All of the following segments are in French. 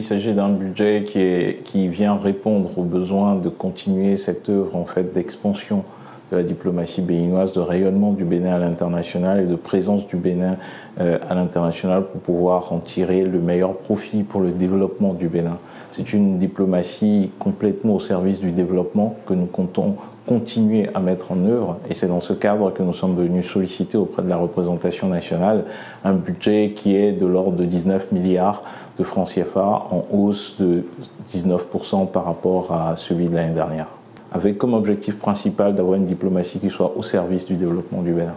s'agit d'un budget qui vient répondre aux besoins de continuer cette œuvre en fait, d'expansion de la diplomatie béninoise, de rayonnement du Bénin à l'international et de présence du Bénin à l'international pour pouvoir en tirer le meilleur profit pour le développement du Bénin. C'est une diplomatie complètement au service du développement que nous comptons continuer à mettre en œuvre et c'est dans ce cadre que nous sommes venus solliciter auprès de la représentation nationale un budget qui est de l'ordre de 19 milliards de francs CFA en hausse de 19% par rapport à celui de l'année dernière, avec comme objectif principal d'avoir une diplomatie qui soit au service du développement du Bénin.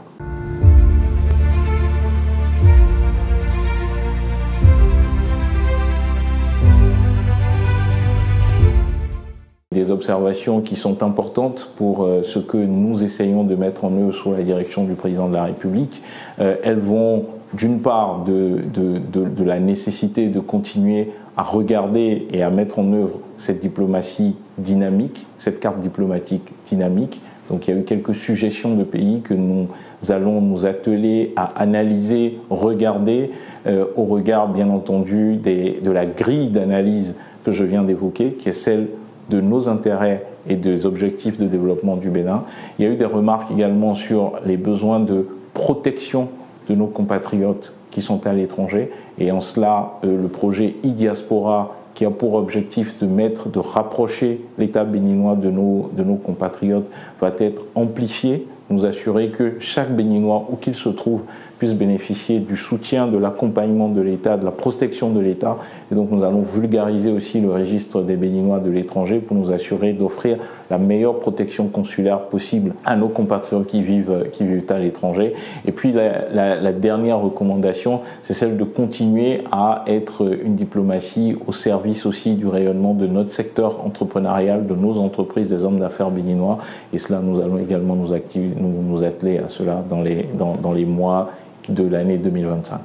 Des observations qui sont importantes pour ce que nous essayons de mettre en œuvre sous la direction du président de la République. Elles vont d'une part de la nécessité de continuer à regarder et à mettre en œuvre cette diplomatie dynamique, cette carte diplomatique dynamique. Donc il y a eu quelques suggestions de pays que nous allons nous atteler à analyser, regarder, au regard bien entendu de la grille d'analyse que je viens d'évoquer, qui est celle de nos intérêts et des objectifs de développement du Bénin. Il y a eu des remarques également sur les besoins de protection de nos compatriotes qui sont à l'étranger. Et en cela, le projet e-Diaspora, qui a pour objectif de rapprocher l'État béninois de nos compatriotes, va être amplifié, nous assurer que chaque Béninois, où qu'il se trouve, puisse bénéficier du soutien, de l'accompagnement de l'État, de la protection de l'État. Et donc nous allons vulgariser aussi le registre des Béninois de l'étranger pour nous assurer d'offrir la meilleure protection consulaire possible à nos compatriotes qui vivent à l'étranger. Et puis la dernière recommandation, c'est celle de continuer à être une diplomatie au service aussi du rayonnement de notre secteur entrepreneurial, de nos entreprises, des hommes d'affaires béninois. Et cela, nous allons également nous atteler à cela dans les mois de l'année 2025.